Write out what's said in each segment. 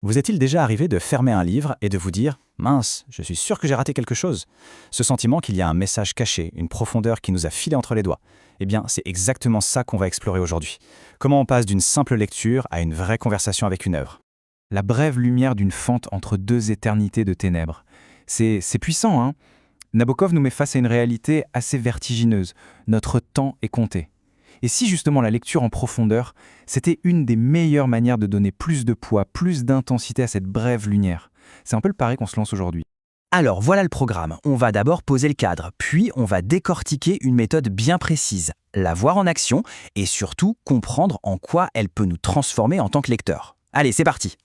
Vous est-il déjà arrivé de fermer un livre et de vous dire « Mince, je suis sûr que j'ai raté quelque chose ?» Ce sentiment qu'il y a un message caché, une profondeur qui nous a filé entre les doigts. Eh bien, c'est exactement ça qu'on va explorer aujourd'hui. Comment on passe d'une simple lecture à une vraie conversation avec une œuvre. La brève lumière d'une fente entre deux éternités de ténèbres. C'est puissant, hein? Nabokov nous met face à une réalité assez vertigineuse. Notre temps est compté. Et si justement la lecture en profondeur, c'était une des meilleures manières de donner plus de poids, plus d'intensité à cette brève lumière? C'est un peu le pari qu'on se lance aujourd'hui. Alors voilà le programme. On va d'abord poser le cadre, puis on va décortiquer une méthode bien précise, la voir en action et surtout comprendre en quoi elle peut nous transformer en tant que lecteur. Allez, c'est parti!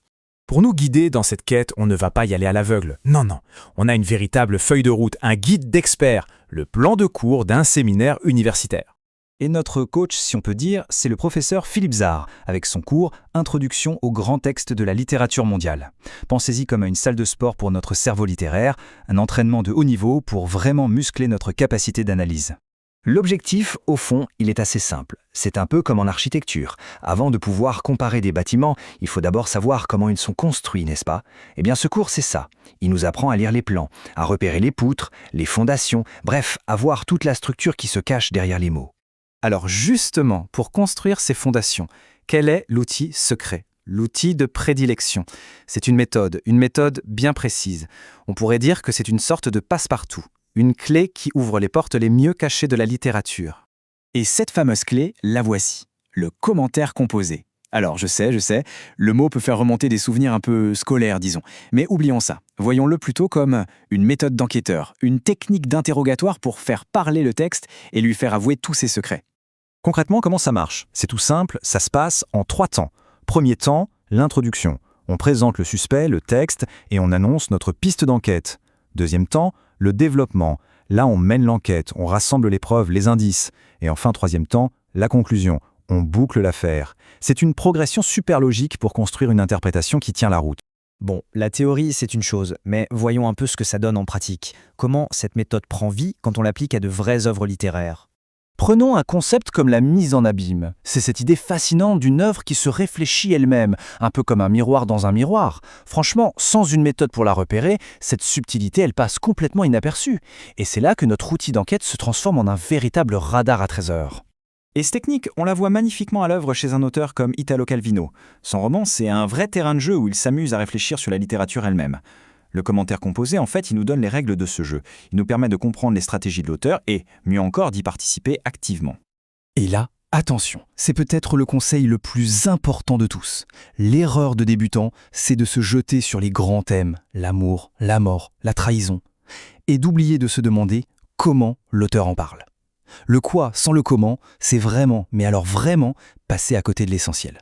Pour nous guider dans cette quête, on ne va pas y aller à l'aveugle. Non, non. On a une véritable feuille de route, un guide d'experts, le plan de cours d'un séminaire universitaire. Et notre coach, si on peut dire, c'est le professeur Philippe Zard, avec son cours « Introduction aux grands textes de la littérature mondiale ». Pensez-y comme à une salle de sport pour notre cerveau littéraire, un entraînement de haut niveau pour vraiment muscler notre capacité d'analyse. L'objectif, au fond, il est assez simple. C'est un peu comme en architecture. Avant de pouvoir comparer des bâtiments, il faut d'abord savoir comment ils sont construits, n'est-ce pas? Eh bien, ce cours, c'est ça. Il nous apprend à lire les plans, à repérer les poutres, les fondations, bref, à voir toute la structure qui se cache derrière les mots. Alors justement, pour construire ces fondations, quel est l'outil secret? L'outil de prédilection. C'est une méthode bien précise. On pourrait dire que c'est une sorte de passe-partout, une clé qui ouvre les portes les mieux cachées de la littérature. Et cette fameuse clé, la voici, le commentaire composé. Alors je sais, le mot peut faire remonter des souvenirs un peu scolaires, disons. Mais oublions ça. Voyons-le plutôt comme une méthode d'enquêteur, une technique d'interrogatoire pour faire parler le texte et lui faire avouer tous ses secrets. Concrètement, comment ça marche? C'est tout simple, ça se passe en 3 temps. Premier temps, l'introduction. On présente le suspect, le texte, et on annonce notre piste d'enquête. Deuxième temps, le développement. Là, on mène l'enquête, on rassemble les preuves, les indices. Et enfin, troisième temps, la conclusion. On boucle l'affaire. C'est une progression super logique pour construire une interprétation qui tient la route. Bon, la théorie, c'est une chose, mais voyons un peu ce que ça donne en pratique. Comment cette méthode prend vie quand on l'applique à de vraies œuvres littéraires? Prenons un concept comme la mise en abîme. C'est cette idée fascinante d'une œuvre qui se réfléchit elle-même, un peu comme un miroir dans un miroir. Franchement, sans une méthode pour la repérer, cette subtilité, elle passe complètement inaperçue. Et c'est là que notre outil d'enquête se transforme en un véritable radar à trésors. Et cette technique, on la voit magnifiquement à l'œuvre chez un auteur comme Italo Calvino. Son roman, c'est un vrai terrain de jeu où il s'amuse à réfléchir sur la littérature elle-même. Le commentaire composé, en fait, il nous donne les règles de ce jeu. Il nous permet de comprendre les stratégies de l'auteur et, mieux encore, d'y participer activement. Et là, attention, c'est peut-être le conseil le plus important de tous. L'erreur de débutant, c'est de se jeter sur les grands thèmes, l'amour, la mort, la trahison, et d'oublier de se demander comment l'auteur en parle. Le quoi sans le comment, c'est vraiment, mais alors vraiment, passer à côté de l'essentiel.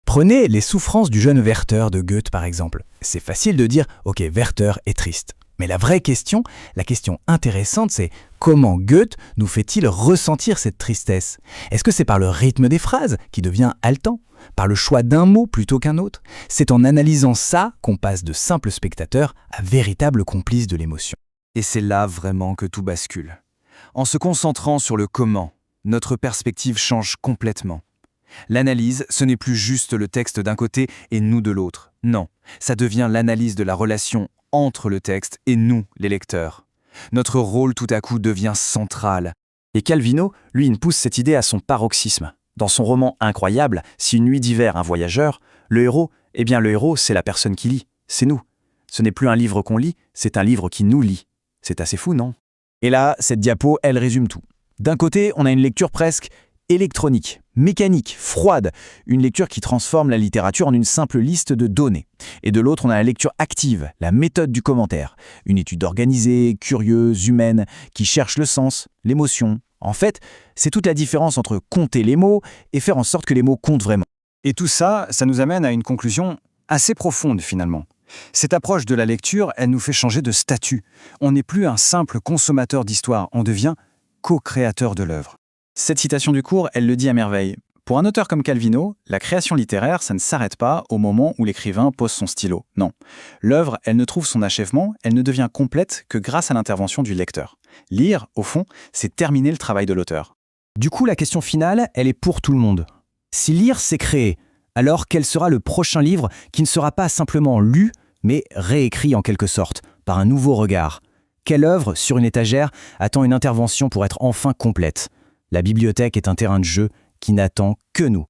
Prenez Les souffrances du jeune Werther de Goethe par exemple. C'est facile de dire « Ok, Werther est triste ». Mais la vraie question, la question intéressante, c'est comment Goethe nous fait-il ressentir cette tristesse? Est-ce que c'est par le rythme des phrases qui devient haletant? Par le choix d'un mot plutôt qu'un autre? C'est en analysant ça qu'on passe de simple spectateur à véritable complice de l'émotion. Et c'est là vraiment que tout bascule. En se concentrant sur le comment, notre perspective change complètement. L'analyse, ce n'est plus juste le texte d'un côté et nous de l'autre. Non, ça devient l'analyse de la relation entre le texte et nous, les lecteurs. Notre rôle tout à coup devient central. Et Calvino, lui, il pousse cette idée à son paroxysme. Dans son roman incroyable, Si une nuit d'hiver, un voyageur, le héros, c'est la personne qui lit, c'est nous. Ce n'est plus un livre qu'on lit, c'est un livre qui nous lit. C'est assez fou, non? Et là, cette diapo, elle résume tout. D'un côté, on a une lecture presque électronique, mécanique, froide, une lecture qui transforme la littérature en une simple liste de données. Et de l'autre, on a la lecture active, la méthode du commentaire, une étude organisée, curieuse, humaine, qui cherche le sens, l'émotion. En fait, c'est toute la différence entre compter les mots et faire en sorte que les mots comptent vraiment. Et tout ça, ça nous amène à une conclusion assez profonde finalement. Cette approche de la lecture, elle nous fait changer de statut. On n'est plus un simple consommateur d'histoire, on devient co-créateur de l'œuvre. Cette citation du cours, elle le dit à merveille. Pour un auteur comme Calvino, la création littéraire, ça ne s'arrête pas au moment où l'écrivain pose son stylo. Non. L'œuvre, elle ne trouve son achèvement, elle ne devient complète que grâce à l'intervention du lecteur. Lire, au fond, c'est terminer le travail de l'auteur. Du coup, la question finale, elle est pour tout le monde. Si lire, c'est créer, Alors quel sera le prochain livre qui ne sera pas simplement lu, mais réécrit en quelque sorte, par un nouveau regard? Quelle œuvre, sur une étagère, attend une intervention pour être enfin complète? La bibliothèque est un terrain de jeu qui n'attend que nous.